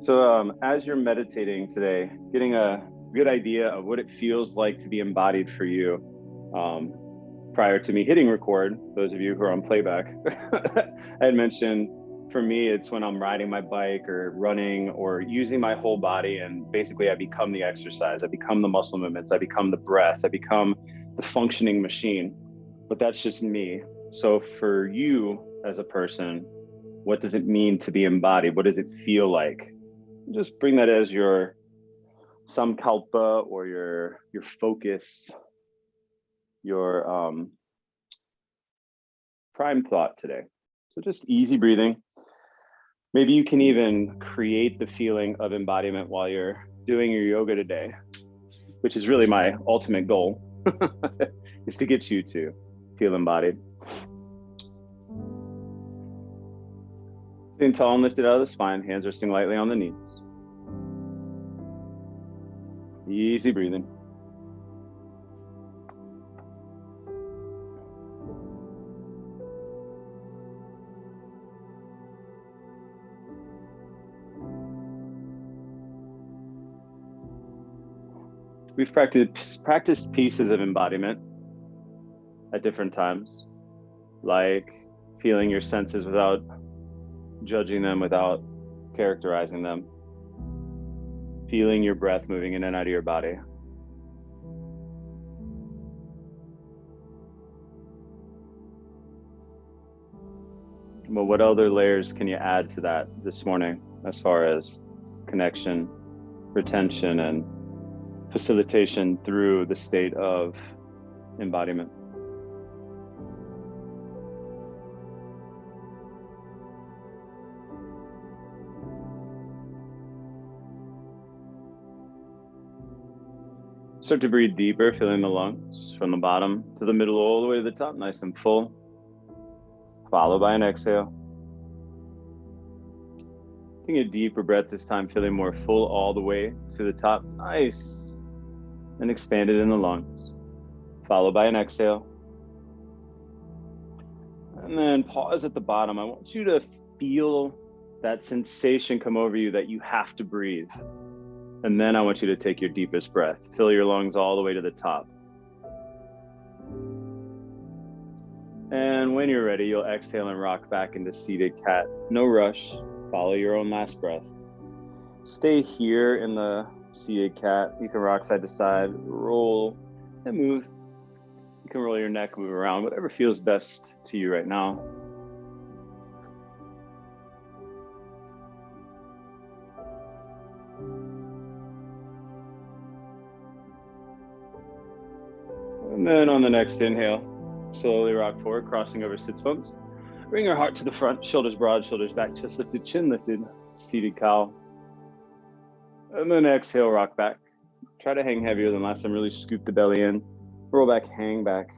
So as you're meditating today, getting a good idea of what it feels like to be embodied for you. Prior to me hitting record, those of you who are on playback, I had mentioned for me, it's when I'm riding my bike or running or using my whole body. And basically, I become the exercise, I become the muscle movements, I become the breath, I become the functioning machine. But that's just me. So for you as a person, what does it mean to be embodied? What does it feel like? Just bring that as your samkalpa or your focus, your prime thought today. So just easy breathing. Maybe you can even create the feeling of embodiment while you're doing your yoga today, which is really my ultimate goal, is to get you to feel embodied. Sitting tall and lifted out of the spine, hands resting lightly on the knees. Easy breathing. We've practiced pieces of embodiment at different times, like feeling your senses without judging them, without characterizing them, feeling your breath moving in and out of your body. Well, what other layers can you add to that this morning as far as connection, retention, and facilitation through the state of embodiment? Start to breathe deeper, filling the lungs from the bottom to the middle, all the way to the top, nice and full. Followed by an exhale. Taking a deeper breath this time, feeling more full all the way to the top, nice and expanded in the lungs. Followed by an exhale. And then pause at the bottom. I want you to feel that sensation come over you that you have to breathe. And then I want you to take your deepest breath. Fill your lungs all the way to the top. And when you're ready, you'll exhale and rock back into seated cat. No rush. Follow your own last breath. Stay here in the seated cat. You can rock side to side, roll and move. You can roll your neck, move around, whatever feels best to you right now. And then on the next inhale, slowly rock forward, crossing over sits bones. Bring your heart to the front, shoulders broad, shoulders back, chest lifted, chin lifted, seated cow. And then exhale, rock back. Try to hang heavier than last time, really scoop the belly in. Roll back, hang back.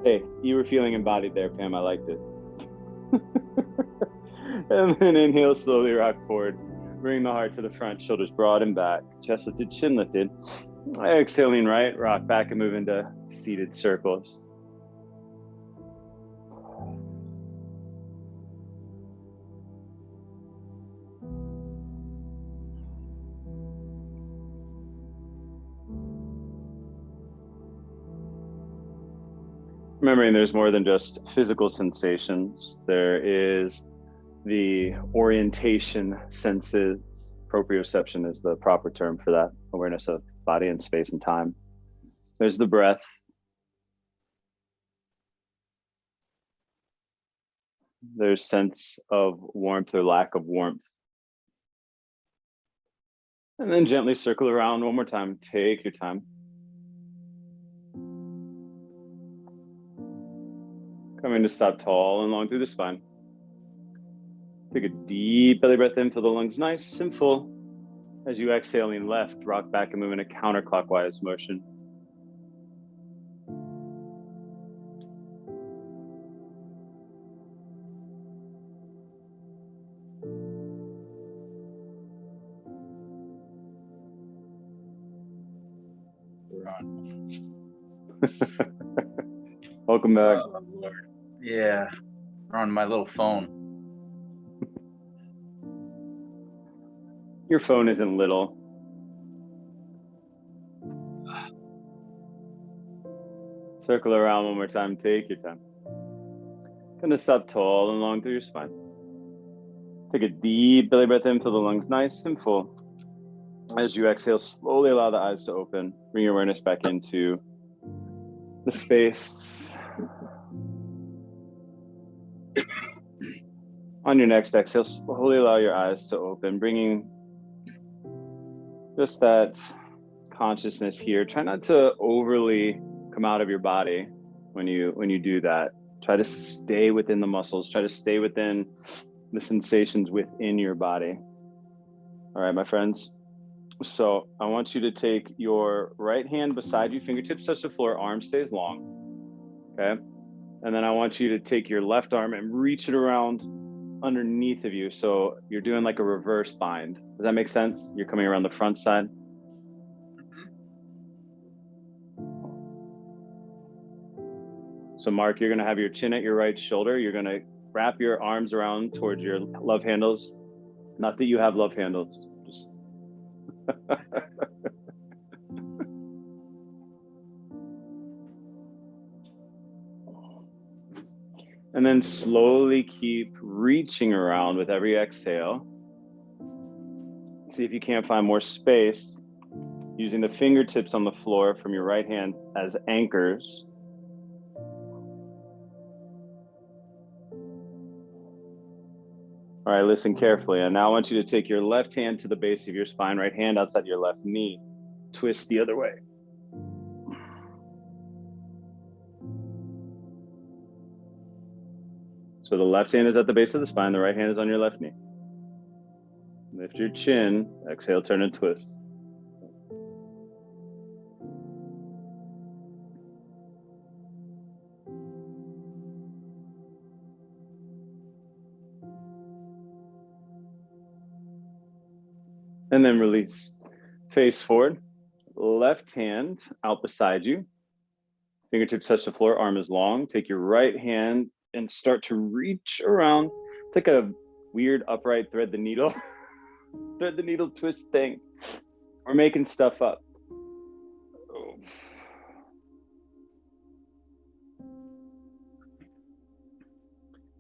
Hey, you were feeling embodied there, Pam. I liked it. And then inhale, slowly rock forward. Bring the heart to the front, shoulders broad and back, chest lifted, chin lifted. Exhaling right, rock back and move into seated circles. Remembering there's more than just physical sensations. There is the orientation senses. Proprioception is the proper term for that, awareness of body and space and time. There's the breath. There's sense of warmth or lack of warmth. And then gently circle around one more time. Take your time. Coming to stop tall and long through the spine. Take a deep belly breath in, feel the lungs nice and full. As you exhale, lean left, rock back and move in a counterclockwise motion. We're on. Welcome back. Oh, Lord. Yeah, on my little phone. Your phone isn't little. Circle around one more time. Take your time. Gonna stop tall and long through your spine. Take a deep belly breath in, fill the lungs nice and full. As you exhale, slowly allow the eyes to open. Bring your awareness back into the space. On your next exhale, slowly allow your eyes to open, bringing just that consciousness here. Try not to overly come out of your body when you do that. Try to stay within the muscles. Try to stay within the sensations within your body. All right, my friends. So I want you to take your right hand beside you, fingertips touch the floor, arm stays long. Okay. And then I want you to take your left arm and reach it around underneath of you. So you're doing like a reverse bind. Does that make sense? You're coming around the front side. So Mark, you're going to have your chin at your right shoulder. You're going to wrap your arms around towards your love handles. Not that you have love handles. Just and then slowly keep reaching around with every exhale. See if you can't find more space using the fingertips on the floor from your right hand as anchors. All right, listen carefully. And now I want you to take your left hand to the base of your spine, right hand outside your left knee. Twist the other way. So the left hand is at the base of the spine, the right hand is on your left knee. Lift your chin, exhale, turn and twist. And then release. Face forward, left hand out beside you. Fingertips touch the floor, arm is long. Take your right hand and start to reach around. It's like a weird upright thread the needle. Thread the needle twist thing. We're making stuff up.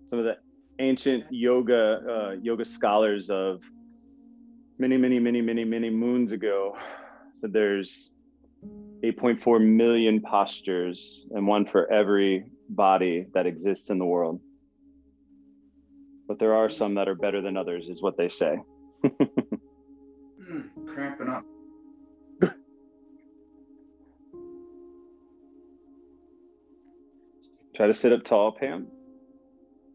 Some of the ancient yoga scholars of many moons ago said there's 8.4 million postures and one for every body that exists in the world. But there are some that are better than others, is what they say. Cramping up. Try to sit up tall, Pam.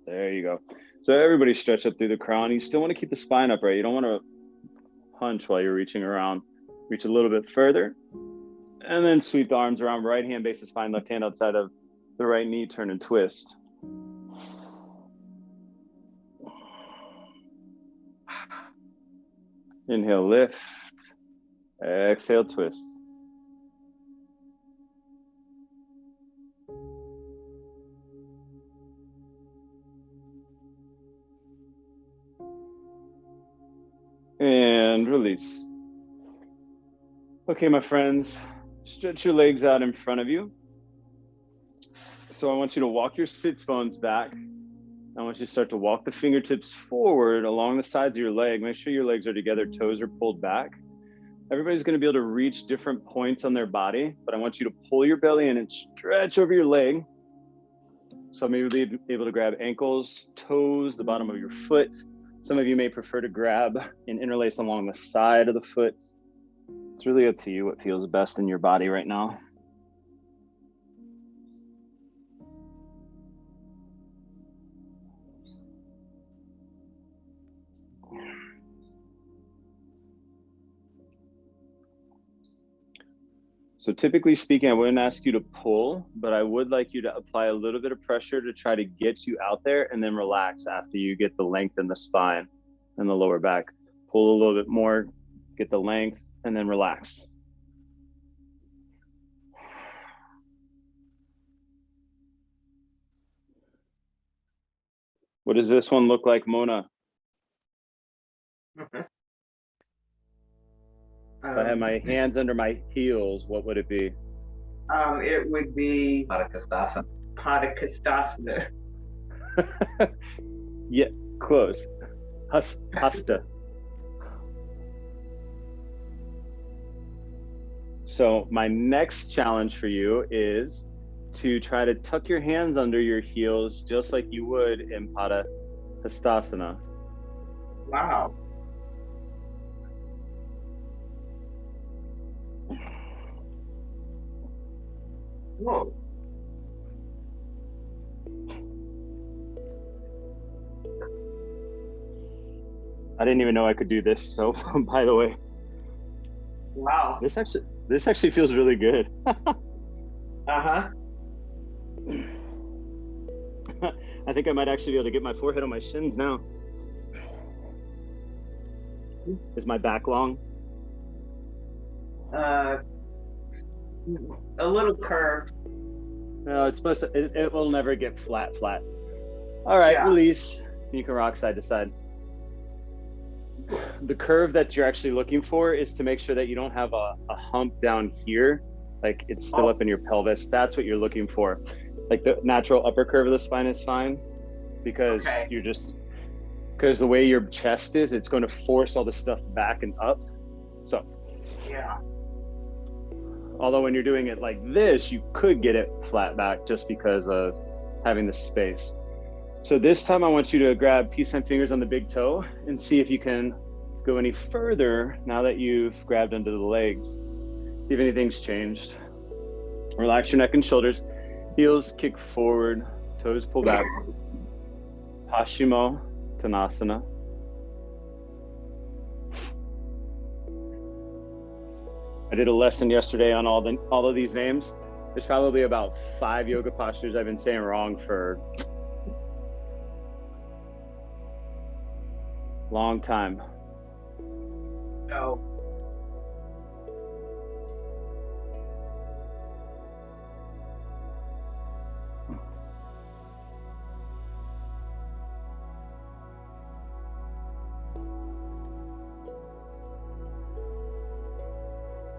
There you go. So everybody stretch up through the crown. You still want to keep the spine upright. You don't want to hunch while you're reaching around. Reach a little bit further. And then sweep the arms around. Right hand base the spine, left hand outside of the right knee, turn and twist. Inhale, lift. Exhale, twist. And release. Okay, my friends, stretch your legs out in front of you. So I want you to walk your sits bones back. I want you to start to walk the fingertips forward along the sides of your leg. Make sure your legs are together, toes are pulled back. Everybody's going to be able to reach different points on their body, but I want you to pull your belly in and stretch over your leg. Some of you will be able to grab ankles, toes, the bottom of your foot. Some of you may prefer to grab and interlace along the side of the foot. It's really up to you what feels best in your body right now. So typically speaking, I wouldn't ask you to pull, but I would like you to apply a little bit of pressure to try to get you out there and then relax after you get the length in the spine and the lower back. Pull a little bit more, get the length, and then relax. . What does this one look like, Mona? If I had my hands under my heels, what would it be? It would be Padakastasana. Padakastasana. Yeah, close. Hasta. So my next challenge for you is to try to tuck your hands under your heels just like you would in Padahastasana. Wow. Whoa. I didn't even know I could do this. So by the way, Wow. this actually feels really good. Uh-huh. I think I might actually be able to get my forehead on my shins now. Is my back long? A little curved. No, it's supposed to, it will never get flat. All right, Yeah. release. You can rock side to side. The curve that you're actually looking for is to make sure that you don't have a hump down here, like it's still up in your pelvis. That's what you're looking for. Like the natural upper curve of the spine is fine because because the way your chest is, it's going to force all the stuff back and up. So, Yeah. although when you're doing it like this, you could get it flat back just because of having the space. So this time I want you to grab peace sign fingers on the big toe and see if you can go any further now that you've grabbed under the legs. See if anything's changed. Relax your neck and shoulders. Heels kick forward, toes pull back. Paschimottanasana. I did a lesson yesterday on all of these names. There's probably about 5 yoga postures I've been saying wrong for long time. No.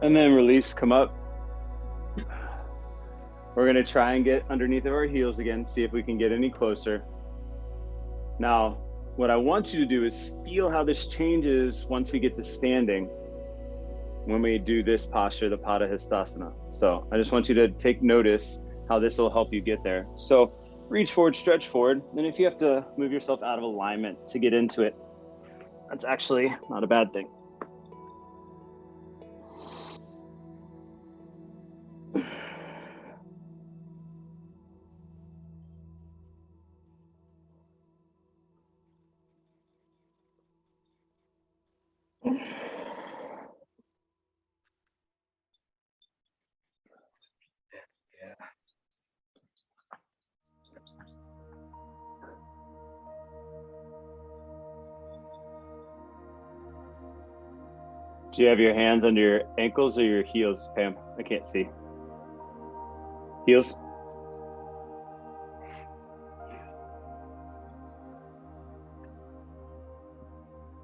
And then release, come up. We're gonna try and get underneath of our heels again, see if we can get any closer. Now, what I want you to do is feel how this changes once we get to standing when we do this posture, the Padahastasana. So I just want you to take notice how this will help you get there. So reach forward, stretch forward. And if you have to move yourself out of alignment to get into it, that's actually not a bad thing. Do you have your hands under your ankles or your heels, Pam? I can't see. Heels?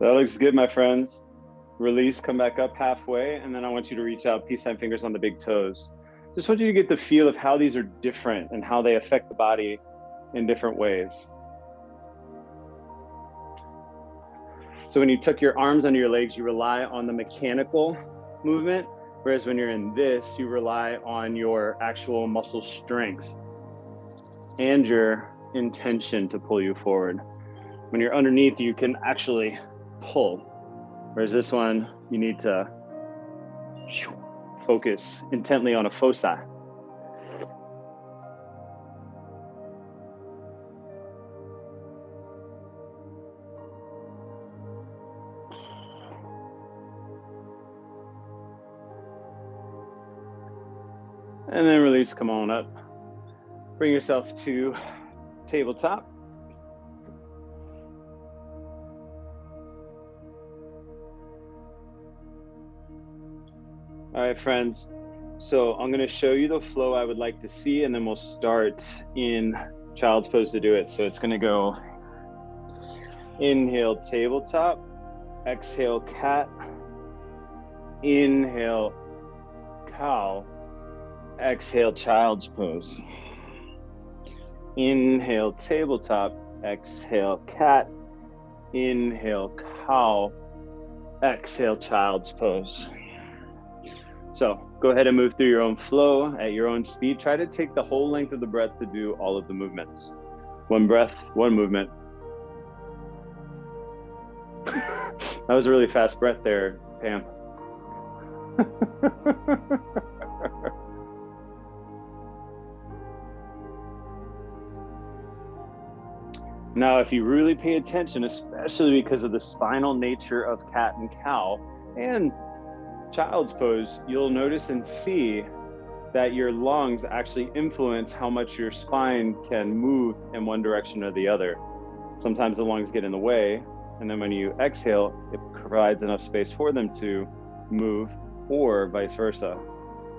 That looks good, my friends. Release, come back up halfway, and then I want you to reach out, peace sign fingers on the big toes. Just want you to get the feel of how these are different and how they affect the body in different ways. So when you tuck your arms under your legs, you rely on the mechanical movement, whereas when you're in this, you rely on your actual muscle strength and your intention to pull you forward. When you're underneath, you can actually pull, whereas this one, you need to focus intently on a foci. And then release, come on up. Bring yourself to tabletop. All right, friends. So I'm gonna show you the flow I would like to see, and then we'll start in child's pose to do it. So it's gonna go Inhale, tabletop. Exhale, cat. Inhale, cow. Exhale, child's pose. Inhale, tabletop. Exhale, cat. Inhale, cow. Exhale, child's pose. So go ahead and move through your own flow at your own speed. Try to take the whole length of the breath to do all of the movements. One breath, one movement. That was a really fast breath there, Pam. Now, if you really pay attention, especially because of the spinal nature of cat and cow and child's pose, you'll notice and see that your lungs actually influence how much your spine can move in one direction or the other. Sometimes the lungs get in the way, and then when you exhale, it provides enough space for them to move, or vice versa.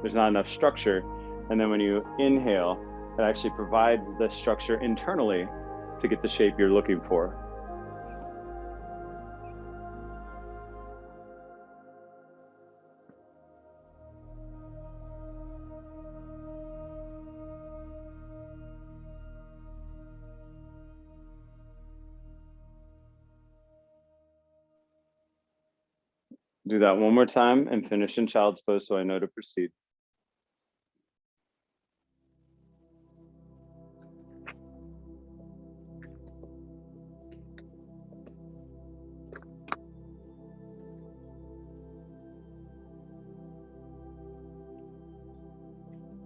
There's not enough structure, and then when you inhale, it actually provides the structure internally to get the shape you're looking for. Do that one more time and finish in child's pose so I know to proceed.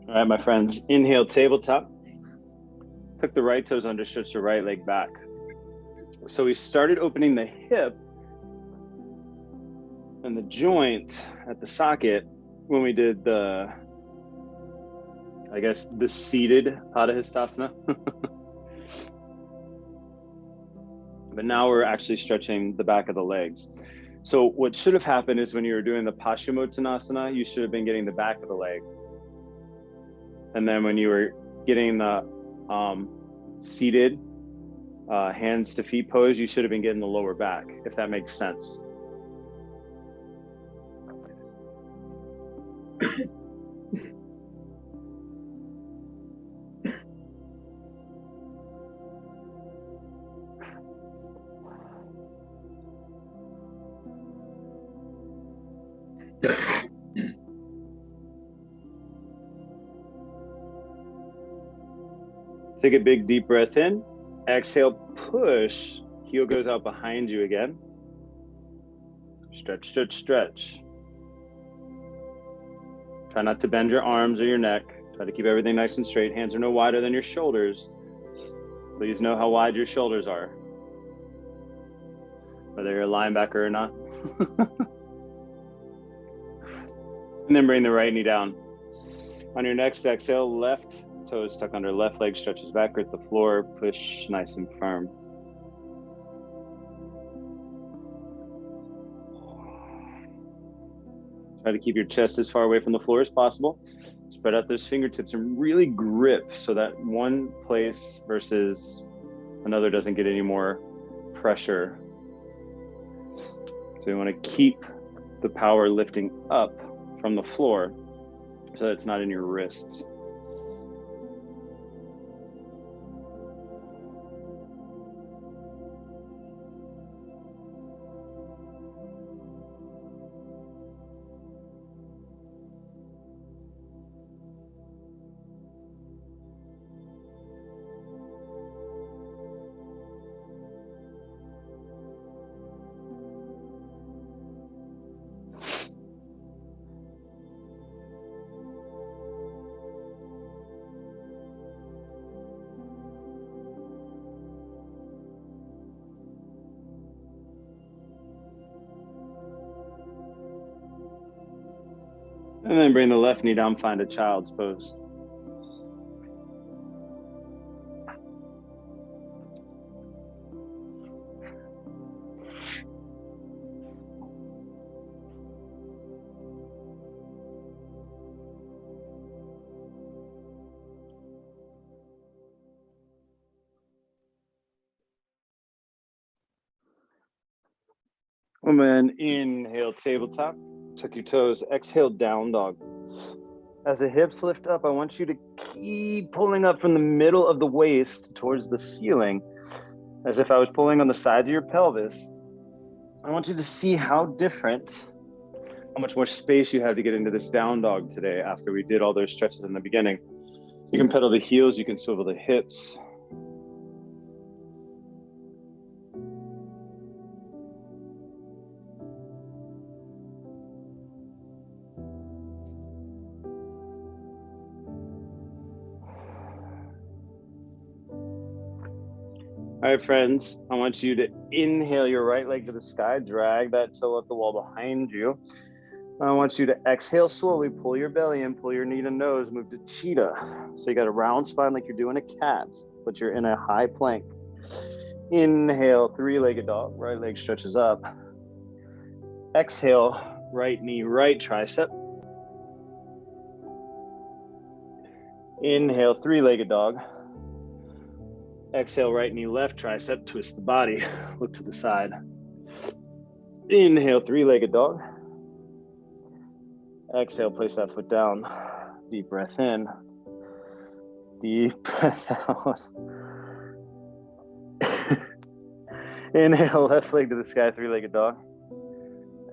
All right, my friends, inhale, tabletop. Tuck the right toes under, stretch the right leg back. So we started opening the hip and the joint at the socket when we did the, I guess, the seated Padahastasana. But now we're actually stretching the back of the legs. So what should have happened is when you were doing the Paschimottanasana, you should have been getting the back of the leg. And then when you were getting the seated hands to feet pose, you should have been getting the lower back, if that makes sense. Take a big deep breath in. Exhale, push. Heel goes out behind you again. Stretch, stretch, stretch. Try not to bend your arms or your neck. Try to keep everything nice and straight. Hands are no wider than your shoulders. Please know how wide your shoulders are, whether you're a linebacker or not. And then bring the right knee down. On your next exhale, left toes stuck under left leg, stretches back at the floor, push nice and firm. Try to keep your chest as far away from the floor as possible. Spread out those fingertips and really grip so that one place versus another doesn't get any more pressure. So you want to keep the power lifting up from the floor so that it's not in your wrists. And then bring the left knee down, find a child's pose. And then inhale, tabletop. Tuck your toes. Exhale, down dog. As the hips lift up, I want you to keep pulling up from the middle of the waist towards the ceiling, as if I was pulling on the sides of your pelvis. I want you to see how different, how much more space you have to get into this down dog today after we did all those stretches in the beginning. You can pedal the heels, you can swivel the hips. All right, friends, I want you to inhale your right leg to the sky, drag that toe up the wall behind you. I want you to exhale slowly, pull your belly in, pull your knee to nose, move to cheetah. So you got a round spine like you're doing a cat, but you're in a high plank. Inhale, three-legged dog, right leg stretches up. Exhale, right knee, right tricep. Inhale, three-legged dog. Exhale, right knee, left tricep, twist the body, look to the side. Inhale, three-legged dog. Exhale, place that foot down. Deep breath in. Deep breath out. Inhale, left leg to the sky, three-legged dog.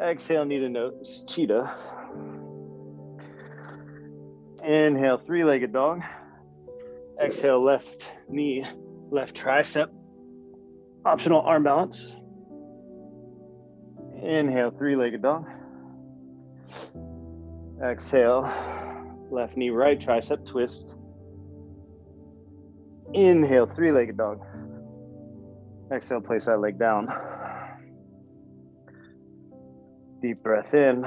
Exhale, knee to nose, cheetah. Inhale, three-legged dog. Exhale, left knee, left tricep. Optional arm balance. Inhale, three-legged dog. Exhale, left knee, right tricep, twist. Inhale, three-legged dog. Exhale, place that leg down. Deep breath in.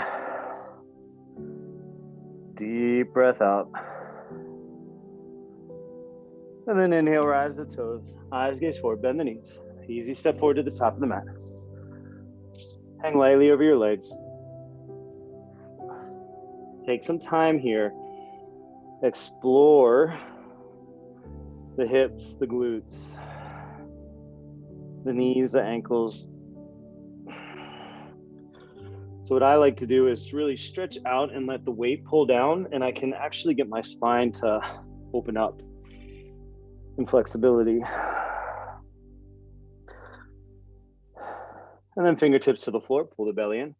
Deep breath out. And then inhale, rise the toes. Eyes gaze forward, bend the knees. Easy step forward to the top of the mat. Hang lightly over your legs. Take some time here. Explore the hips, the glutes, the knees, the ankles. So what I like to do is really stretch out and let the weight pull down, and I can actually get my spine to open up in flexibility. And then fingertips to the floor, pull the belly in.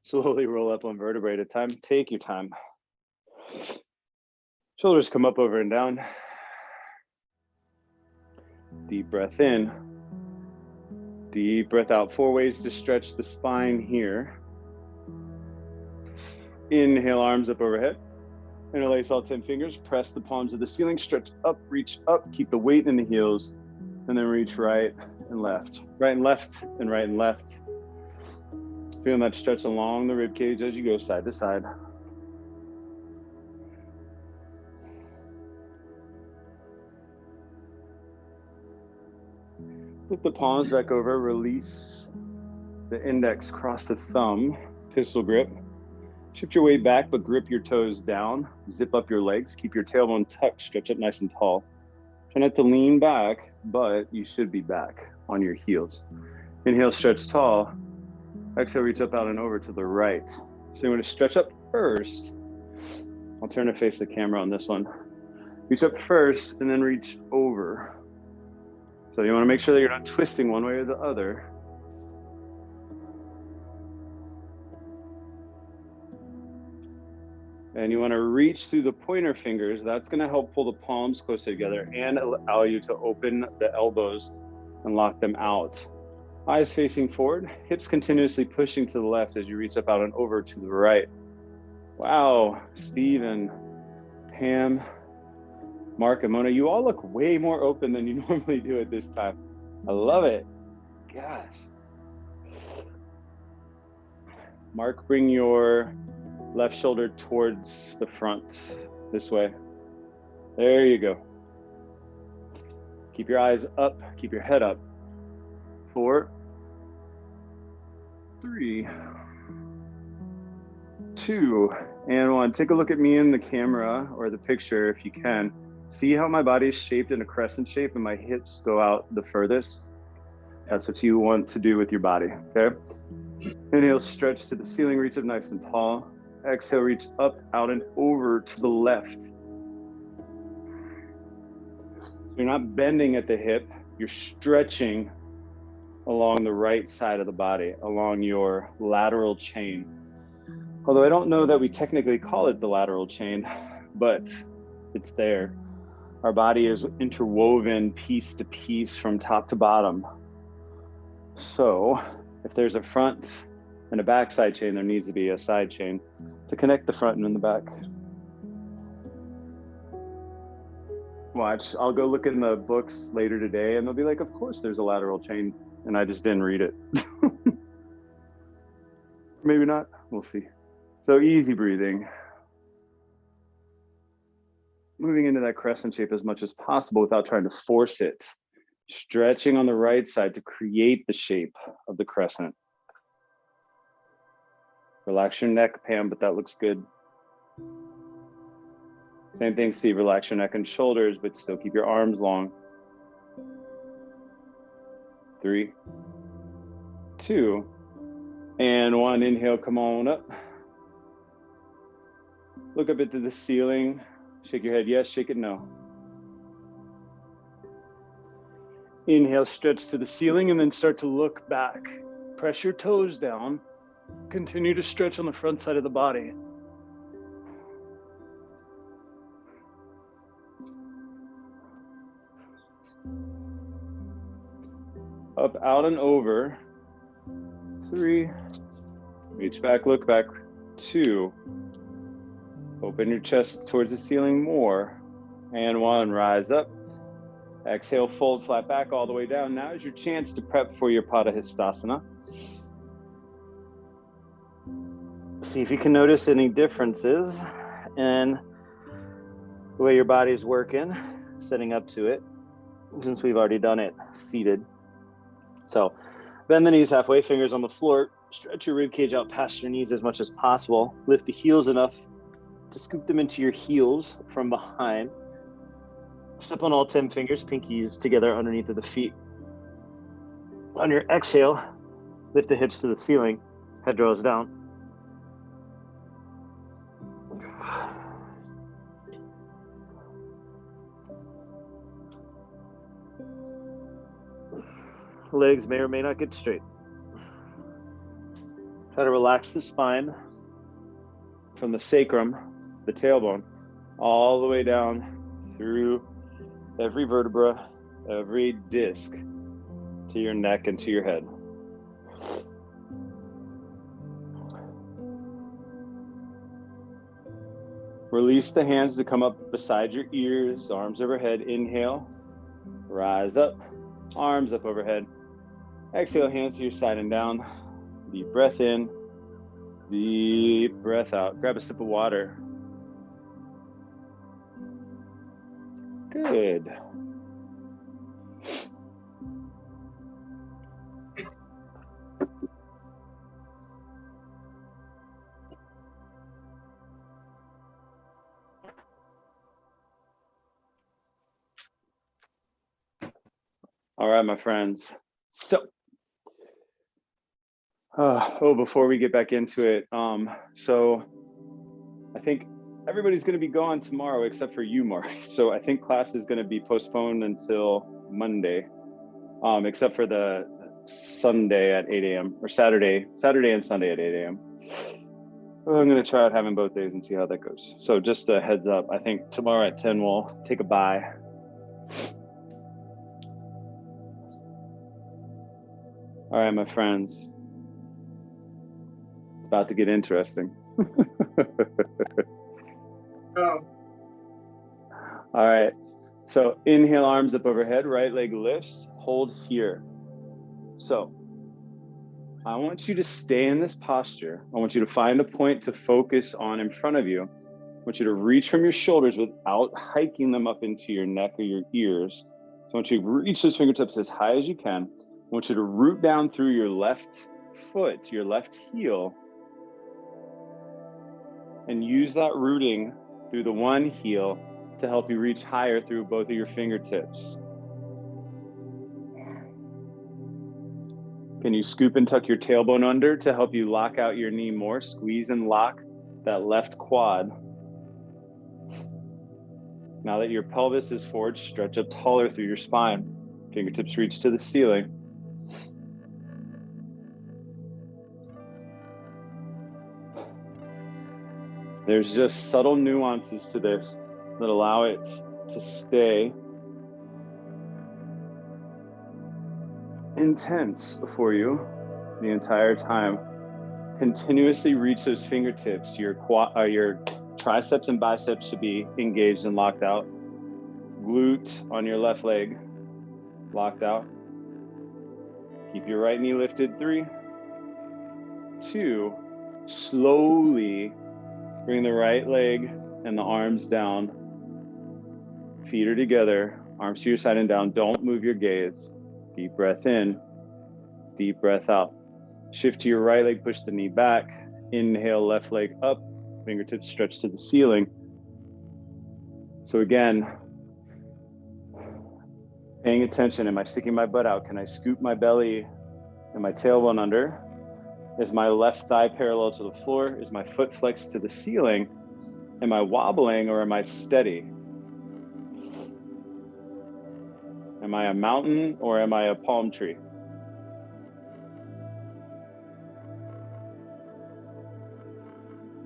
Slowly roll up one vertebrae at a time. Take your time. Shoulders come up, over and down. Deep breath in. Deep breath out. 4 ways to stretch the spine here. Inhale, arms up overhead. Interlace all 10 fingers. Press the palms of the ceiling. Stretch up, reach up. Keep the weight in the heels. And then reach right and left. Right and left and right and left. Feeling that stretch along the rib cage as you go side to side. Flip the palms back over, release the index, cross the thumb, pistol grip. Shift your weight back, but grip your toes down. Zip up your legs, keep your tailbone tucked, stretch up nice and tall. Try not to lean back, but you should be back on your heels. Inhale, stretch tall. Exhale, reach up, out, and over to the right. So you want to stretch up first. I'll turn to face the camera on this one. Reach up first and then reach over. So you want to make sure that you're not twisting one way or the other. And you want to reach through the pointer fingers. That's going to help pull the palms closer together and allow you to open the elbows and lock them out. Eyes facing forward, hips continuously pushing to the left as you reach up, out, and over to the right. Wow, Steve and Pam, Mark and Mona, you all look way more open than you normally do at this time. I love it. Gosh. Mark, bring your left shoulder towards the front, this way. There you go. Keep your eyes up, keep your head up. 4, 3, 2, and 1. Take a look at me in the camera or the picture if you can. See how my body is shaped in a crescent shape and my hips go out the furthest? That's what you want to do with your body, okay? Inhale, stretch to the ceiling, reach up nice and tall. Exhale, reach up, out, and over to the left. So you're not bending at the hip, you're stretching along the right side of the body, along your lateral chain. Although I don't know that we technically call it the lateral chain, but it's there. Our body is interwoven piece to piece from top to bottom. So if there's a front and a back side chain, there needs to be a side chain to connect the front and the back. Watch, I'll go look in the books later today and they'll be like, of course there's a lateral chain, and I just didn't read it. Maybe not, we'll see. So easy breathing. Moving into that crescent shape as much as possible without trying to force it. Stretching on the right side to create the shape of the crescent. Relax your neck, Pam, but that looks good. Same thing, Steve, relax your neck and shoulders, but still keep your arms long. 3, 2, and 1. Inhale, come on up. Look up into the ceiling. Shake your head yes, shake it no. Inhale, stretch to the ceiling and then start to look back. Press your toes down. Continue to stretch on the front side of the body. Up, out, and over. 3. Reach back, look back. 2. Open your chest towards the ceiling more. And 1, rise up. Exhale, fold flat back all the way down. Now is your chance to prep for your Padahastasana. See if you can notice any differences in the way your body is working, setting up to it, since we've already done it seated. So bend the knees halfway, fingers on the floor. Stretch your rib cage out past your knees as much as possible. Lift the heels enough to scoop them into your heels from behind. Step on all 10 fingers, pinkies together underneath of the feet. On your exhale, lift the hips to the ceiling, head draws down. Legs may or may not get straight. Try to relax the spine from the sacrum, the tailbone, all the way down through every vertebra, every disc to your neck and to your head. Release the hands to come up beside your ears, arms overhead. Inhale, rise up, arms up overhead. Exhale, hands to your side and down. Deep breath in, deep breath out. Grab a sip of water. Good. All right, my friends. So, before we get back into it, so I think everybody's going to be gone tomorrow except for you, Mark. So I think class is going to be postponed until Monday, except for the Sunday at 8 a.m. or Saturday and Sunday at 8 a.m. I'm going to try out having both days and see how that goes. So just a heads up, I think tomorrow at 10 we'll take a bye. All right, my friends. It's about to get interesting. Oh. All right. So inhale, arms up overhead, right leg lifts, hold here. So I want you to stay in this posture. I want you to find a point to focus on in front of you. I want you to reach from your shoulders without hiking them up into your neck or your ears. So I want you to reach those fingertips as high as you can. I want you to root down through your left foot, your left heel, and use that rooting through the one heel to help you reach higher through both of your fingertips. Can you scoop and tuck your tailbone under to help you lock out your knee more? Squeeze and lock that left quad. Now that your pelvis is forward, stretch up taller through your spine. Fingertips reach to the ceiling. There's just subtle nuances to this that allow it to stay intense for you the entire time. Continuously reach those fingertips. Your triceps and biceps should be engaged and locked out. Glute on your left leg locked out. Keep your right knee lifted. 3, 2, slowly bring the right leg and the arms down. Feet are together, arms to your side and down. Don't move your gaze. Deep breath in, deep breath out. Shift to your right leg, push the knee back. Inhale, left leg up, fingertips stretch to the ceiling. So again, paying attention. Am I sticking my butt out? Can I scoop my belly and my tailbone under? Is my left thigh parallel to the floor? Is my foot flexed to the ceiling? Am I wobbling or am I steady? Am I a mountain or am I a palm tree?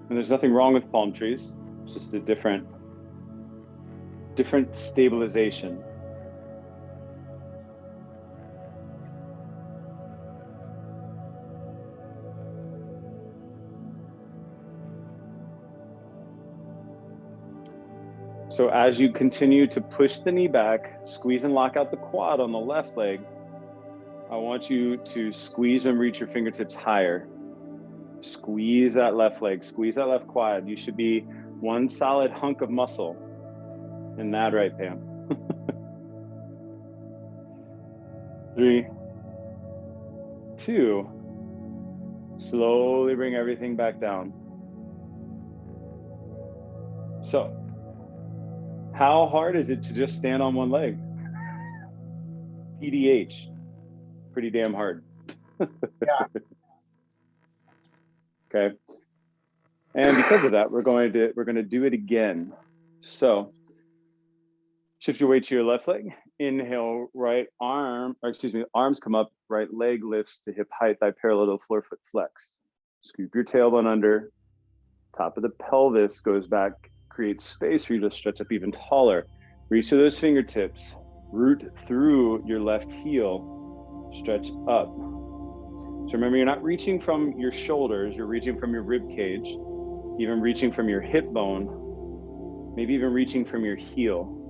And there's nothing wrong with palm trees. It's just a different stabilization. So as you continue to push the knee back, squeeze and lock out the quad on the left leg, I want you to squeeze and reach your fingertips higher. Squeeze that left leg, squeeze that left quad. You should be one solid hunk of muscle in that, right, Pam? 3, 2, slowly bring everything back down. So, how hard is it to just stand on one leg? PDH, pretty damn hard. Yeah. Okay. And because of that, we're going to do it again. So shift your weight to your left leg. Inhale, right arm, or excuse me, arms come up, right leg lifts to hip height, thigh parallel to the floor, foot flexed. Scoop your tailbone under, top of the pelvis goes back, create space for you to stretch up even taller. Reach to those fingertips, root through your left heel, stretch up. So remember, you're not reaching from your shoulders, you're reaching from your rib cage, even reaching from your hip bone, maybe even reaching from your heel.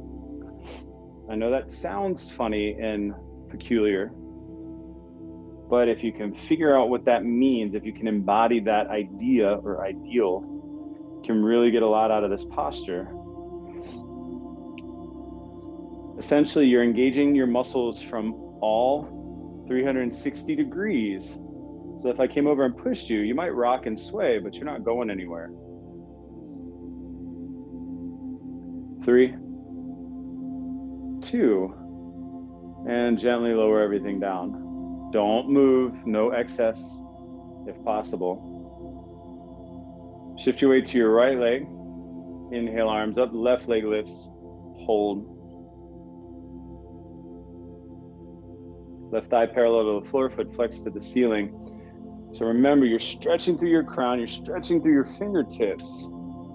I know that sounds funny and peculiar, but if you can figure out what that means, if you can embody that idea or ideal, you can really get a lot out of this posture. Essentially, you're engaging your muscles from all 360 degrees. So if I came over and pushed you, you might rock and sway, but you're not going anywhere. 3, 2, and gently lower everything down. Don't move, no excess if possible. Shift your weight to your right leg. Inhale, arms up, left leg lifts, hold. Left thigh parallel to the floor, foot flexed to the ceiling. So remember, you're stretching through your crown, you're stretching through your fingertips.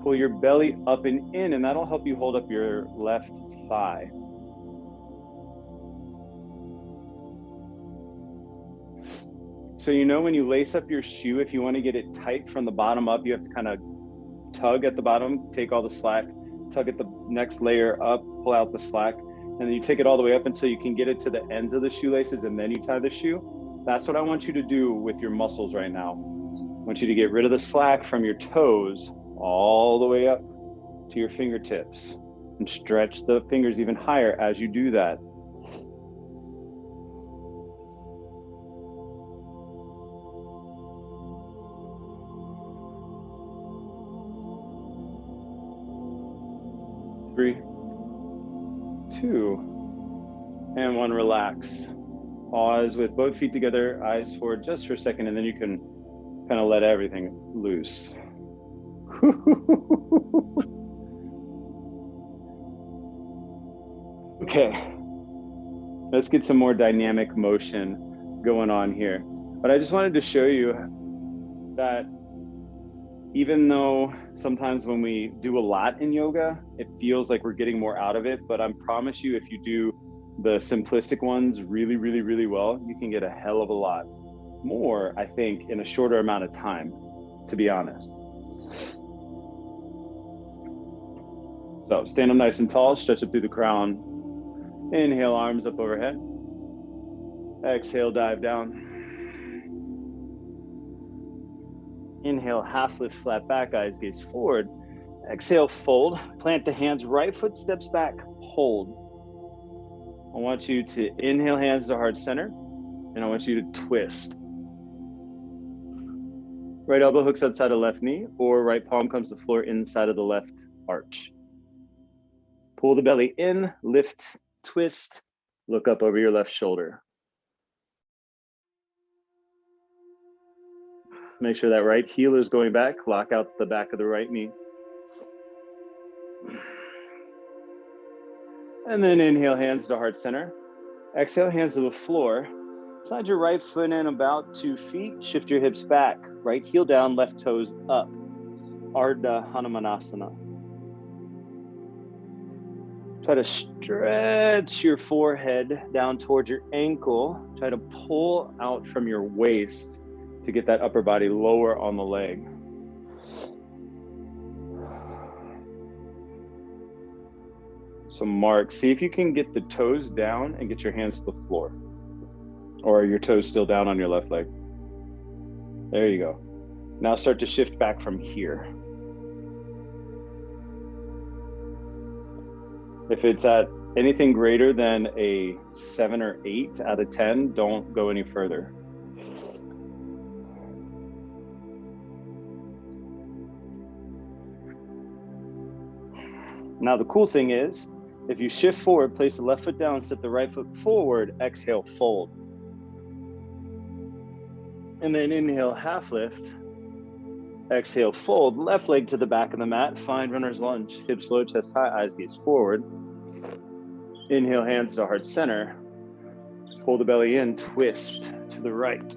Pull your belly up and in, and that'll help you hold up your left thigh. So you know when you lace up your shoe, if you want to get it tight from the bottom up, you have to kind of tug at the bottom, take all the slack, tug at the next layer up, pull out the slack, and then you take it all the way up until you can get it to the ends of the shoelaces, and then you tie the shoe. That's what I want you to do with your muscles right now. I want you to get rid of the slack from your toes all the way up to your fingertips and stretch the fingers even higher as you do that. Three, 2, and 1, relax. Pause with both feet together, eyes forward just for a second, and then you can kind of let everything loose. Okay, let's get some more dynamic motion going on here. But I just wanted to show you that even though sometimes when we do a lot in yoga, it feels like we're getting more out of it, but I promise you, if you do the simplistic ones really, really, really well, you can get a hell of a lot more, I think, in a shorter amount of time, to be honest. So stand up nice and tall, stretch up through the crown. Inhale, arms up overhead. Exhale, dive down. Inhale, half lift, flat back, eyes gaze forward. Exhale, fold, plant the hands, right foot steps back, hold. I want you to inhale, hands to heart center, and I want you to twist. Right elbow hooks outside of left knee, or right palm comes to the floor inside of the left arch. Pull the belly in, lift, twist, look up over your left shoulder. Make sure that right heel is going back, lock out the back of the right knee. And then inhale, hands to heart center. Exhale, hands to the floor. Slide your right foot in about 2 feet, shift your hips back, right heel down, left toes up. Ardha Hanumanasana. Try to stretch your forehead down towards your ankle. Try to pull out from your waist to get that upper body lower on the leg. So mark, see if you can get the toes down and get your hands to the floor. Or your toes still down on your left leg. There you go. Now start to shift back from here. If it's at anything greater than a 7 or 8 out of 10, don't go any further. Now the cool thing is, if you shift forward, place the left foot down, step the right foot forward, exhale, fold. And then inhale, half lift. Exhale, fold, left leg to the back of the mat, find runner's lunge, hips low, chest high, eyes gaze forward. Inhale, hands to heart center. Pull the belly in, twist to the right.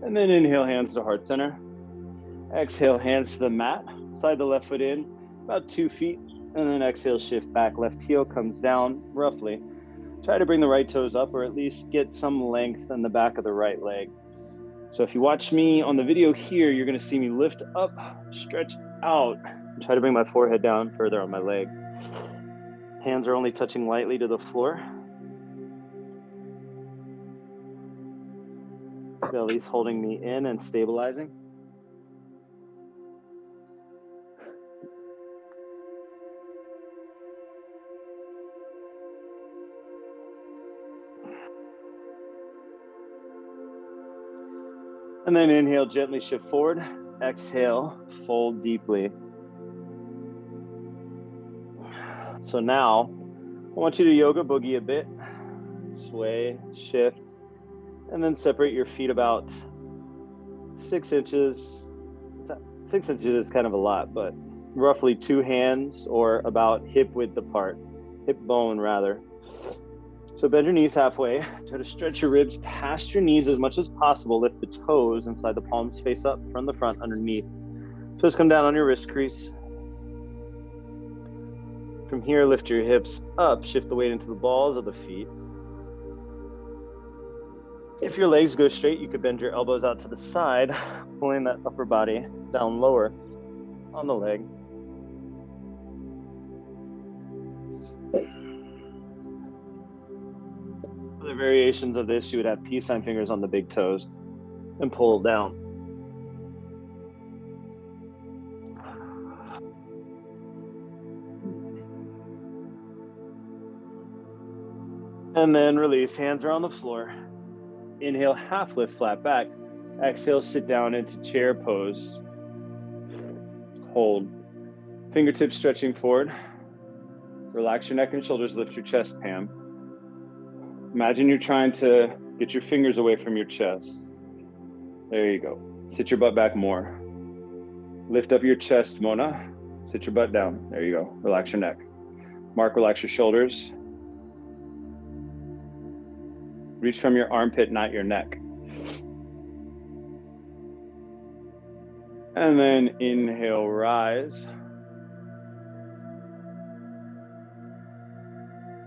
And then inhale, hands to heart center. Exhale, hands to the mat. Slide the left foot in about 2 feet, and then exhale, shift back. Left heel comes down roughly. Try to bring the right toes up, or at least get some length in the back of the right leg. So if you watch me on the video here, you're gonna see me lift up, stretch out, and try to bring my forehead down further on my leg. Hands are only touching lightly to the floor. Belly's holding me in and stabilizing. And then inhale, gently shift forward. Exhale, fold deeply. So now, I want you to yoga boogie a bit. Sway, shift, and then separate your feet about 6 inches. 6 inches is kind of a lot, but roughly 2 hands or about hip width apart, hip bone rather. So bend your knees halfway. Try to stretch your ribs past your knees as much as possible. Lift the toes and slide the palms face up from the front underneath. Toes come down on your wrist crease. From here, lift your hips up. Shift the weight into the balls of the feet. If your legs go straight, you could bend your elbows out to the side, pulling that upper body down lower on the leg. Other variations of this, you would have peace sign fingers on the big toes and pull down. And then release, hands are on the floor. Inhale, half lift, flat back. Exhale, sit down into chair pose. Hold. Fingertips stretching forward. Relax your neck and shoulders, lift your chest, Pam. Imagine you're trying to get your fingers away from your chest. There you go. Sit your butt back more. Lift up your chest, Mona. Sit your butt down. There you go. Relax your neck. Mark, relax your shoulders. Reach from your armpit, not your neck. And then inhale, rise.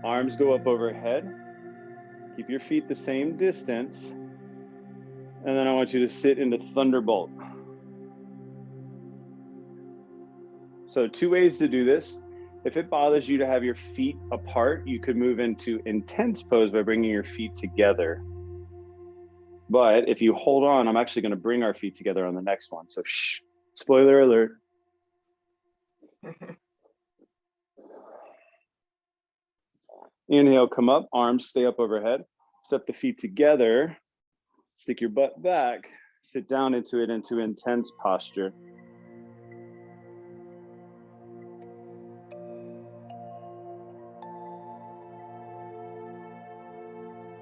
Arms go up overhead. Keep your feet the same distance. And then I want you to sit into Thunderbolt. So 2 ways to do this. If it bothers you to have your feet apart, you could move into intense pose by bringing your feet together. But if you hold on, I'm actually going to bring our feet together on the next one. So shh, spoiler alert. Inhale, come up, arms stay up overhead. Step the feet together, stick your butt back, sit down into intense posture.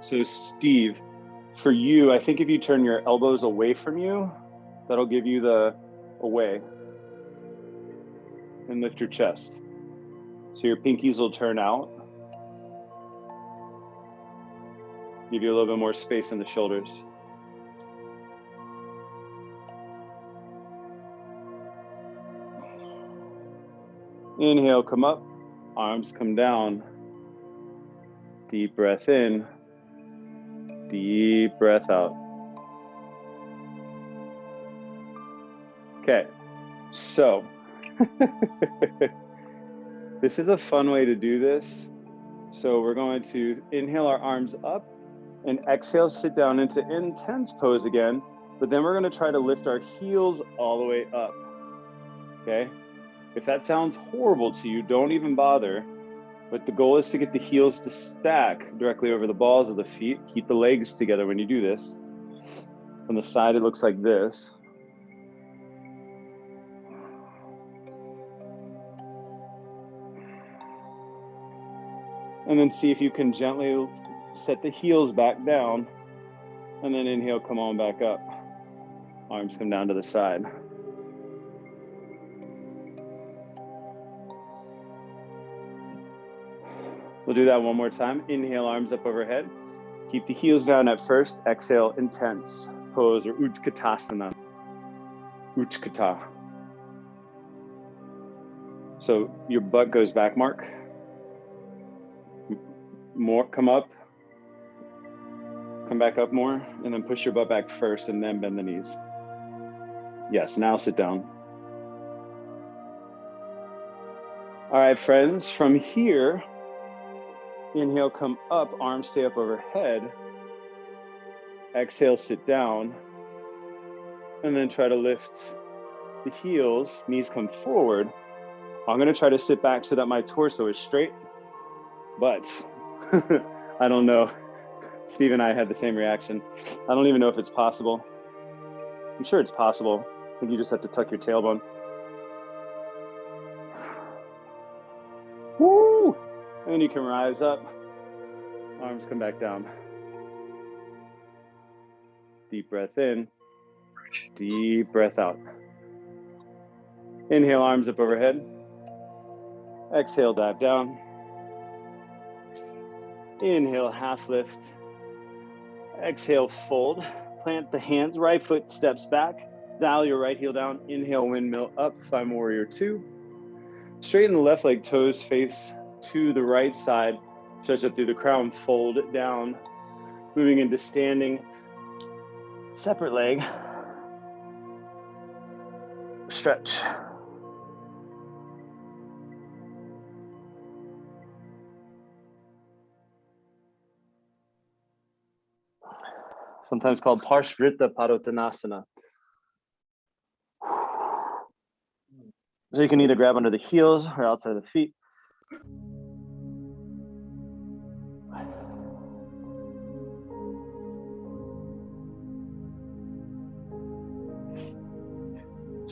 So Steve, for you, I think if you turn your elbows away from you, that'll give you the away. And lift your chest. So your pinkies will turn out. Give you a little bit more space in the shoulders. Inhale, come up, arms come down. Deep breath in, deep breath out. Okay, so this is a fun way to do this. So we're going to inhale our arms up and exhale, sit down into intense pose again, but then we're going to try to lift our heels all the way up, okay? If that sounds horrible to you, don't even bother, but the goal is to get the heels to stack directly over the balls of the feet. Keep the legs together when you do this. On the side, it looks like this. And then see if you can gently set the heels back down, and then inhale, come on back up. Arms come down to the side. We'll do that one more time. Inhale, arms up overhead. Keep the heels down at first. Exhale, intense pose, or Utkatasana. Utkata. So your butt goes back, Mark. More, come up. Come back up more, and then push your butt back first, and then bend the knees. Yes, now sit down. All right, friends, from here, inhale, come up, arms stay up overhead. Exhale, sit down. And then try to lift the heels, knees come forward. I'm gonna try to sit back so that my torso is straight, but I don't know. Steve and I had the same reaction. I don't even know if it's possible. I'm sure it's possible. I think you just have to tuck your tailbone. Woo! And then you can rise up. Arms come back down. Deep breath in. Deep breath out. Inhale, arms up overhead. Exhale, dive down. Inhale, half lift. Exhale, fold. Plant the hands, right foot steps back. Dial your right heel down. Inhale, windmill up, find warrior two. Straighten the left leg, toes face to the right side. Stretch up through the crown, fold it down. Moving into standing, separate leg. Stretch. Sometimes called Parsvrita Padottanasana. So you can either grab under the heels or outside of the feet.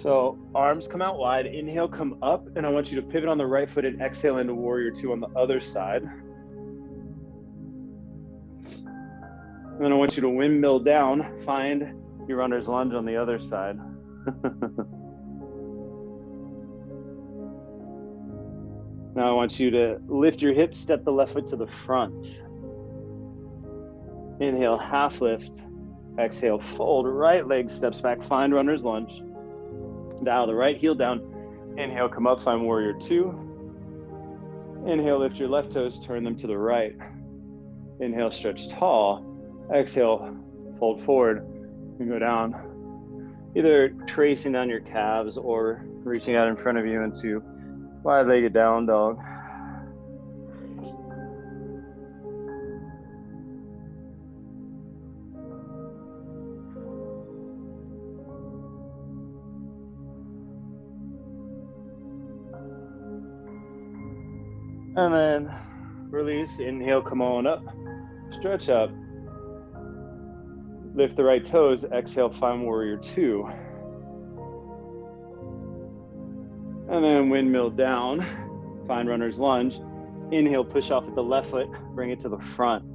So arms come out wide, inhale, come up, and I want you to pivot on the right foot and exhale into warrior two on the other side. And then I want you to windmill down, find your runner's lunge on the other side. Now I want you to lift your hips, step the left foot to the front. Inhale, half lift. Exhale, fold. Right leg steps back, find runner's lunge. Dial the right heel down. Inhale, come up, find warrior two. Inhale, lift your left toes, turn them to the right. Inhale, stretch tall. Exhale, fold forward and go down. Either tracing down your calves or reaching out in front of you into wide-legged down dog. And then release, inhale, come on up, stretch up. Lift the right toes, exhale, find warrior two. And then windmill down, find runner's lunge. Inhale, push off with the left foot, bring it to the front.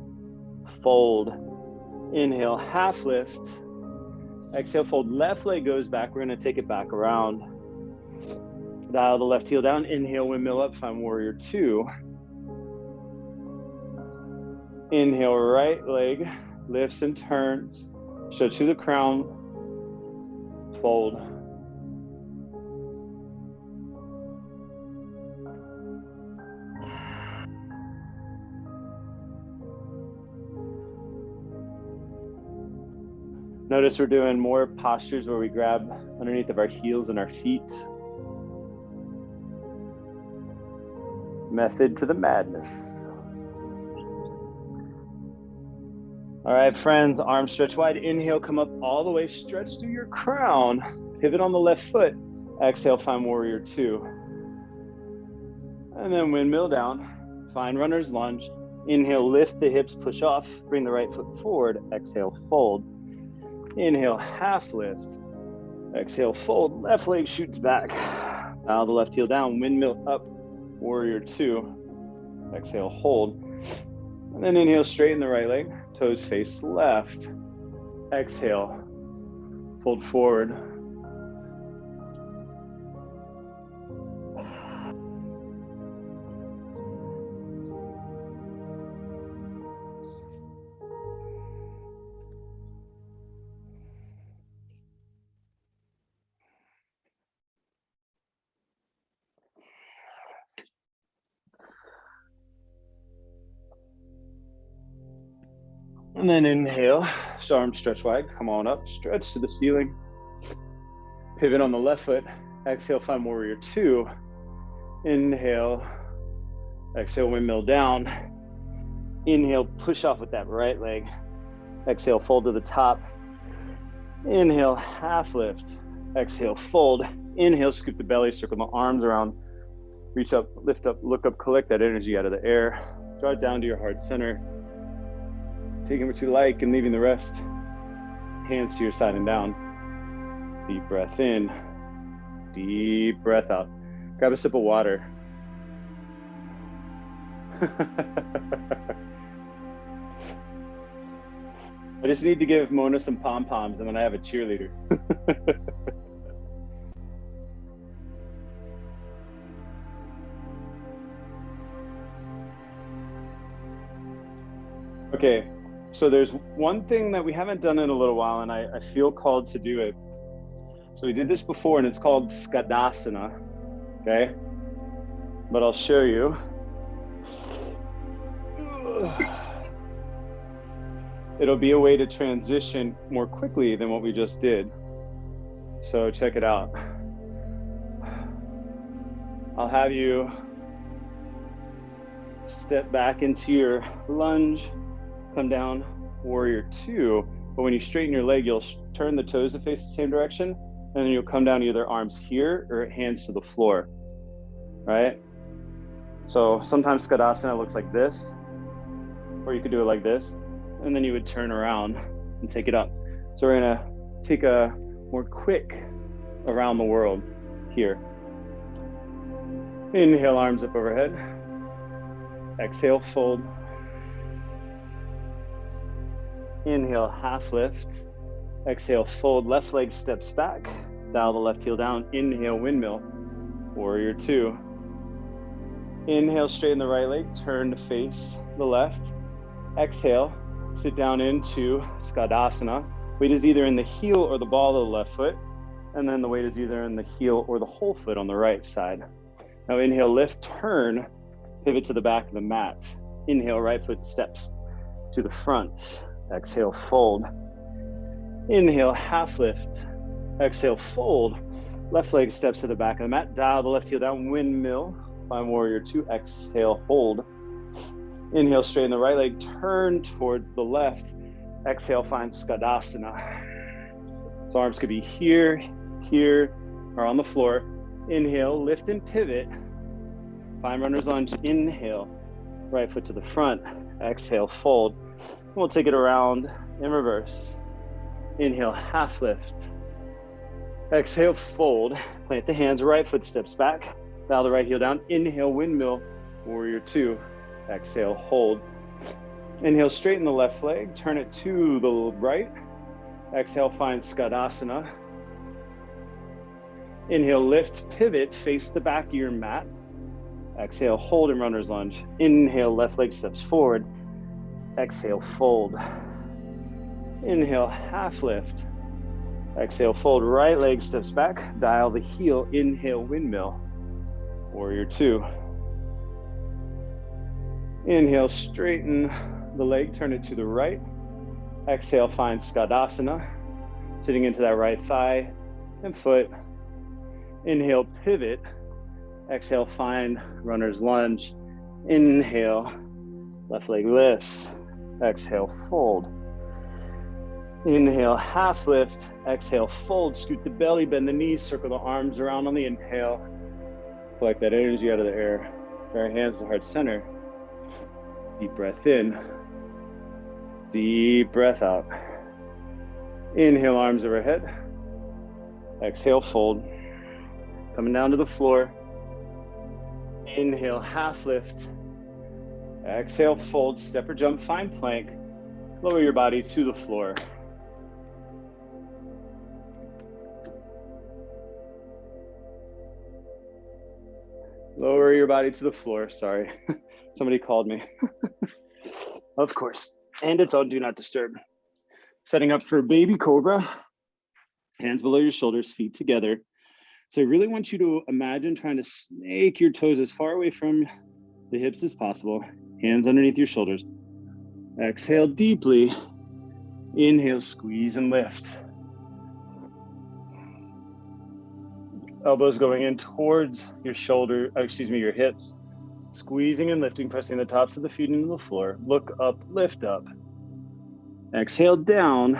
Fold. Inhale, half lift. Exhale, fold. Left leg goes back. We're gonna take it back around. Dial the left heel down. Inhale, windmill up, find warrior two. Inhale, right leg lifts and turns. Stretch through the crown. Fold. Notice we're doing more postures where we grab underneath of our heels and our feet. Method to the madness. All right, friends, arms stretch wide. Inhale, come up all the way, stretch through your crown. Pivot on the left foot. Exhale, find warrior two. And then windmill down. Find runner's lunge. Inhale, lift the hips, push off. Bring the right foot forward. Exhale, fold. Inhale, half lift. Exhale, fold. Left leg shoots back. Dial the left heel down. Windmill up. Warrior two. Exhale, hold. And then inhale, straighten the right leg. Toes face left. Exhale, fold forward. And then inhale, so arms stretch wide, come on up, stretch to the ceiling. Pivot on the left foot, exhale, find warrior two. Inhale, exhale, windmill down. Inhale, push off with that right leg. Exhale, fold to the top. Inhale, half lift. Exhale, fold. Inhale, scoop the belly, circle the arms around. Reach up, lift up, look up, collect that energy out of the air. Draw it down to your heart center. Taking what you like and leaving the rest. Hands to your side and down. Deep breath in, deep breath out. Grab a sip of water. I just need to give Mona some pom-poms and then I have a cheerleader. Okay. So there's one thing that we haven't done in a little while, and I feel called to do it. So we did this before, and it's called Skadasana, okay? But I'll show you. It'll be a way to transition more quickly than what we just did. So check it out. I'll have you step back into your lunge. Come down, warrior two. But when you straighten your leg, you'll turn the toes to face the same direction, and then you'll come down either arms here or hands to the floor, right? So sometimes Skadasana looks like this, or you could do it like this, and then you would turn around and take it up. So we're gonna take a more quick around the world here. Inhale, arms up overhead. Exhale, fold. Inhale, half lift. Exhale, fold. Left leg steps back. Dial the left heel down. Inhale, windmill. Warrior two. Inhale, straighten the right leg. Turn to face the left. Exhale, sit down into Skadasana. Weight is either in the heel or the ball of the left foot. And then the weight is either in the heel or the whole foot on the right side. Now inhale, lift, turn, pivot to the back of the mat. Inhale, right foot steps to the front. Exhale, fold. Inhale, half lift. Exhale, fold. Left leg steps to the back of the mat. Dial the left heel down, windmill. Find warrior two. Exhale, hold. Inhale, straighten the right leg, turn towards the left. Exhale, find Skadasana. So arms could be here, here, or on the floor. Inhale, lift and pivot. Find runner's lunge. Inhale, right foot to the front. Exhale, fold. We'll take it around in reverse. Inhale, half lift. Exhale, fold. Plant the hands, right foot steps back. Dial the right heel down. Inhale, windmill, warrior two. Exhale, hold. Inhale, straighten the left leg. Turn it to the right. Exhale, find Skadasana. Inhale, lift, pivot, face the back of your mat. Exhale, hold in runner's lunge. Inhale, left leg steps forward. Exhale, fold. Inhale, half lift. Exhale, fold, right leg steps back. Dial the heel, inhale, windmill. Warrior two. Inhale, straighten the leg, turn it to the right. Exhale, find Skadasana. Sitting into that right thigh and foot. Inhale, pivot. Exhale, find runner's lunge. Inhale, left leg lifts. Exhale, fold. Inhale, half lift. Exhale, fold. Scoot the belly, bend the knees, circle the arms around on the inhale. Collect that energy out of the air. Bring our hands to heart center. Deep breath in. Deep breath out. Inhale, arms overhead. Exhale, fold. Coming down to the floor. Inhale, half lift. Exhale, fold, step or jump, find plank. Lower your body to the floor. Lower your body to the floor, sorry. Somebody called me. Of course, and it's on do not disturb. Setting up for baby cobra. Hands below your shoulders, feet together. So I really want you to imagine trying to snake your toes as far away from the hips as possible. Hands underneath your shoulders. Exhale deeply. Inhale, squeeze and lift. Elbows going in towards your shoulder, your hips. Squeezing and lifting, pressing the tops of the feet into the floor. Look up, lift up. Exhale down.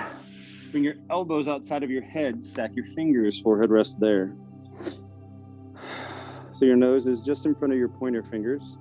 Bring your elbows outside of your head. Stack your fingers, forehead rests there. So your nose is just in front of your pointer fingers.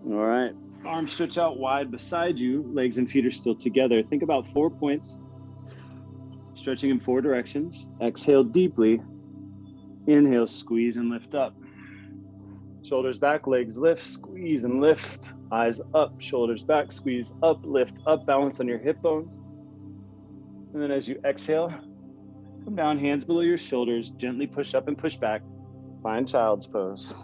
All right, arms stretch out wide beside you, legs and feet are still together. Think about 4 points, stretching in 4 directions. Exhale deeply. Inhale, squeeze and lift up. Shoulders back, legs lift, squeeze and lift. Eyes up, shoulders back, squeeze up, lift up, balance on your hip bones. And then as you exhale, come down, hands below your shoulders, gently push up and push back. Find child's pose.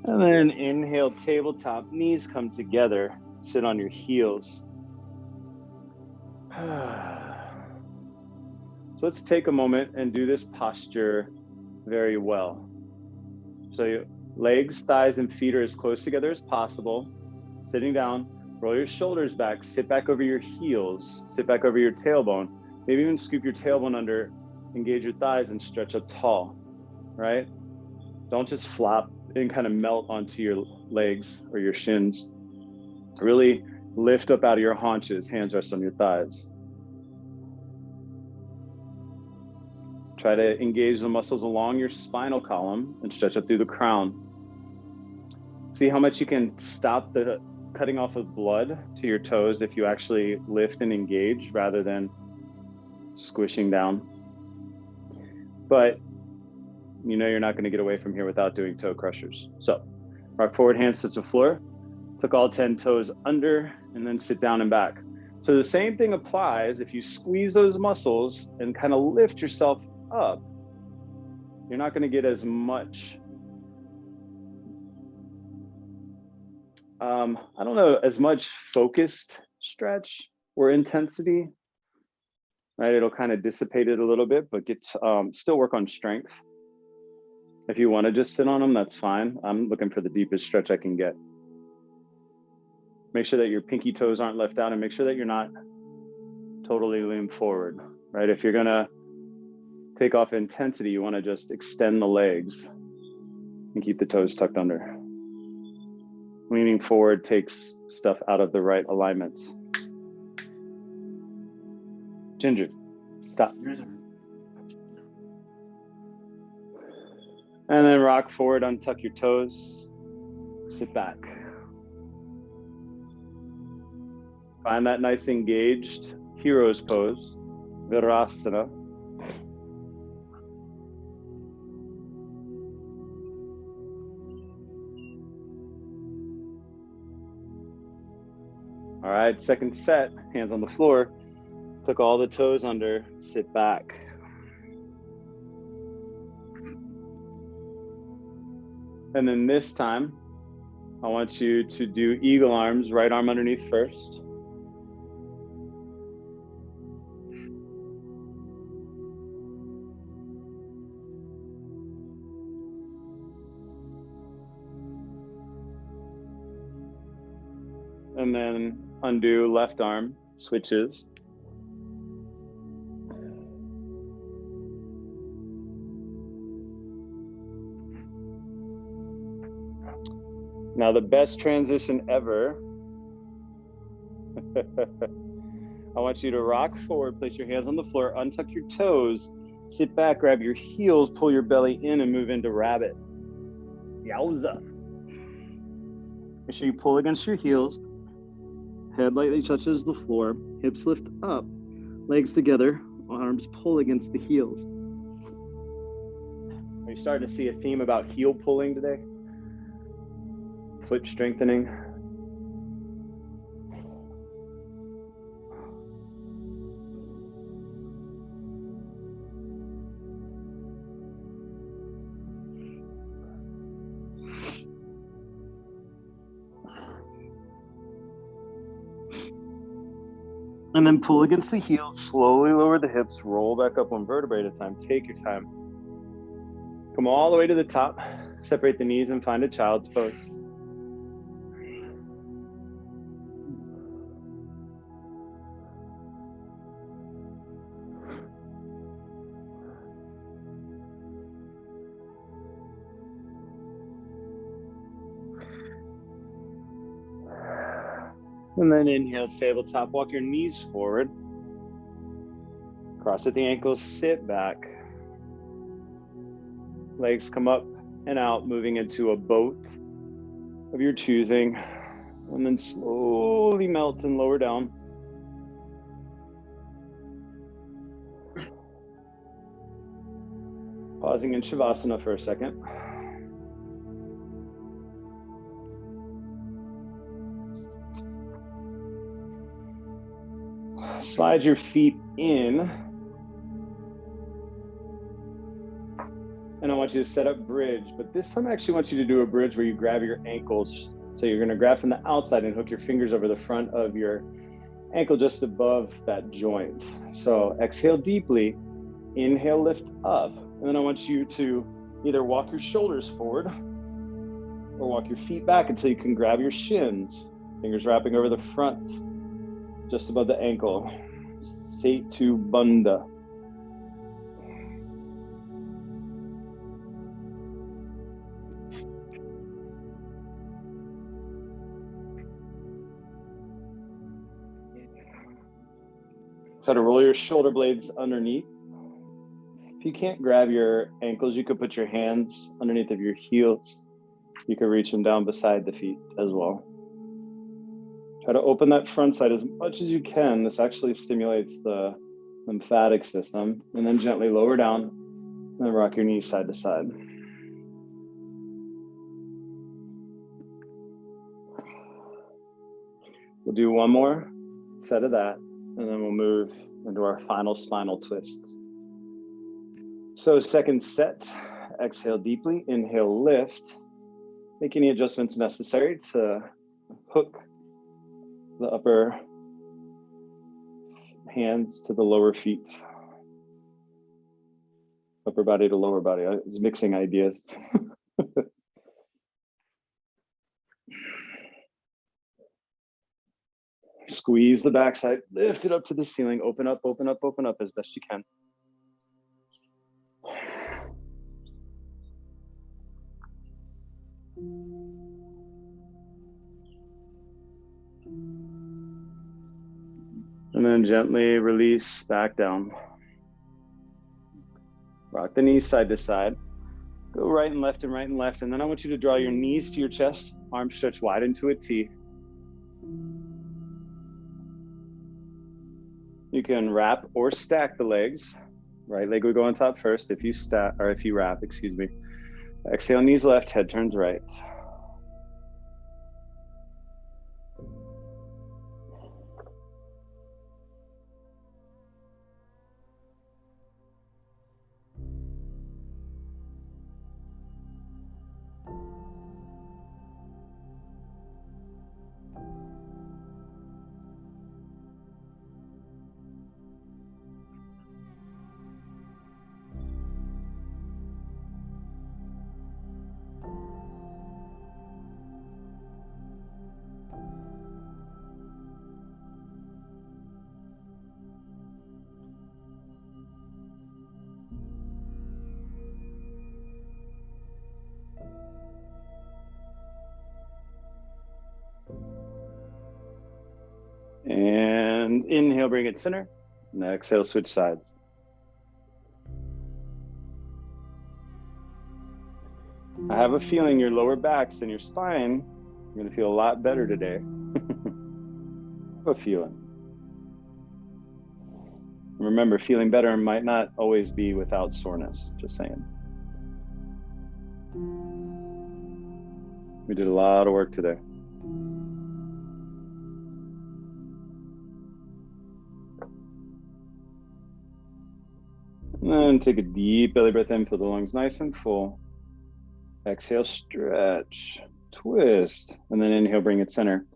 And then inhale, tabletop, knees come together, sit on your heels. So let's take a moment and do this posture very well. So your legs, thighs, and feet are as close together as possible. Sitting down, Roll your shoulders back, sit back over your heels, sit back over your tailbone. Maybe even scoop your tailbone under, engage your thighs and stretch up tall, right? Don't just flop and kind of melt onto your legs or your shins. Really lift up out of your haunches, hands rest on your thighs. Try to engage the muscles along your spinal column and stretch up through the crown. See how much you can stop the cutting off of blood to your toes if you actually lift and engage rather than squishing down. But you know you're not going to get away from here without doing toe crushers. So rock forward, hands touch the floor, tuck all 10 toes under, and then sit down and back. So the same thing applies if you squeeze those muscles and kind of lift yourself up. You're not going to get as much I don't know, as much focused stretch or intensity, right? It'll kind of dissipate it a little bit, but still work on strength. If you want to just sit on them, that's fine. I'm looking for the deepest stretch I can get. Make sure that your pinky toes aren't left out and make sure that you're not totally leaned forward, right? If you're gonna take off intensity, you want to just extend the legs and keep the toes tucked under. Leaning forward takes stuff out of the right alignments. Ginger, stop. And then rock forward, untuck your toes, sit back. Find that nice engaged hero's pose, Virasana. All right, second set, hands on the floor. Tuck all the toes under, sit back. And then this time, I want you to do eagle arms, right arm underneath first. And then undo left arm, switches. Now the best transition ever. I want you to rock forward, place your hands on the floor, untuck your toes, sit back, grab your heels, pull your belly in and move into rabbit. Yowza. Make sure you pull against your heels. Head lightly touches the floor, hips lift up, legs together, arms pull against the heels. Are you starting to see a theme about heel pulling today? Foot strengthening. And then pull against the heels, slowly lower the hips, roll back up one vertebrae at a time. Take your time. Come all the way to the top, separate the knees and find a child's pose. And then inhale, tabletop, walk your knees forward. Cross at the ankles, sit back. Legs come up and out, moving into a boat of your choosing. And then slowly melt and lower down. Pausing in Shavasana for a second. Slide your feet in. And I want you to set up bridge, but this time I actually want you to do a bridge where you grab your ankles. So you're gonna grab from the outside and hook your fingers over the front of your ankle just above that joint. So exhale deeply, inhale, lift up. And then I want you to either walk your shoulders forward or walk your feet back until you can grab your shins. Fingers wrapping over the front, just above the ankle. Setu Bandha. Try to roll your shoulder blades underneath. If you can't grab your ankles, you could put your hands underneath of your heels. You can reach them down beside the feet as well. Try to open that front side as much as you can. This actually stimulates the lymphatic system. And then gently lower down and then rock your knees side to side. We'll do one more set of that, and then we'll move into our final spinal twists. So second set, exhale deeply, inhale, lift. Make any adjustments necessary to hook the upper hands to the lower feet. Upper body to lower body. I was mixing ideas. Squeeze the backside, lift it up to the ceiling, open up, open up, open up as best you can. And then gently release back down. Rock the knees side to side. Go right and left and right and left. And then I want you to draw your knees to your chest, arms stretch wide into a T. You can wrap or stack the legs. Right leg would go on top first. If you stack, or if you wrap, excuse me. Exhale, knees left, head turns right. And inhale, bring it center. And exhale, switch sides. I have a feeling your lower backs and your spine are going to feel a lot better today. I have a feeling. Remember, feeling better might not always be without soreness, just saying. We did a lot of work today. And then take a deep belly breath in, feel the lungs nice and full. Exhale, stretch, twist, and then inhale, bring it center.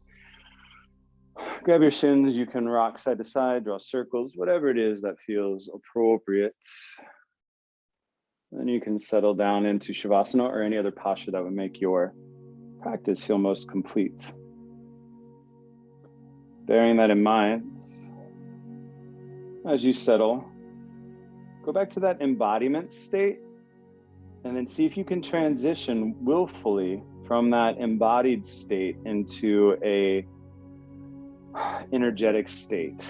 Grab your shins, you can rock side to side, draw circles, whatever it is that feels appropriate. Then you can settle down into Shavasana or any other posture that would make your practice feel most complete. Bearing that in mind, as you settle, go back to that embodiment state and then see if you can transition willfully from that embodied state into a energetic state,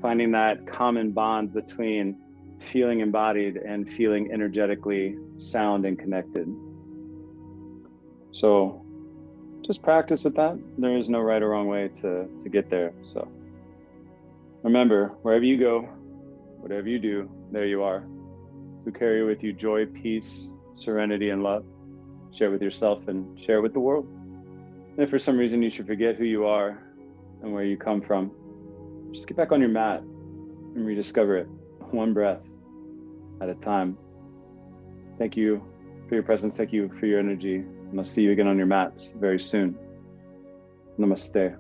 finding that common bond between feeling embodied and feeling energetically sound and connected. So just practice with that. There is no right or wrong way to get there. So remember, wherever you go, whatever you do, there you are. You carry with you joy, peace, serenity, and love. Share it with yourself and share it with the world. And if for some reason you should forget who you are and where you come from, just get back on your mat and rediscover it, one breath at a time. Thank you for your presence. Thank you for your energy. And I'll see you again on your mats very soon. Namaste.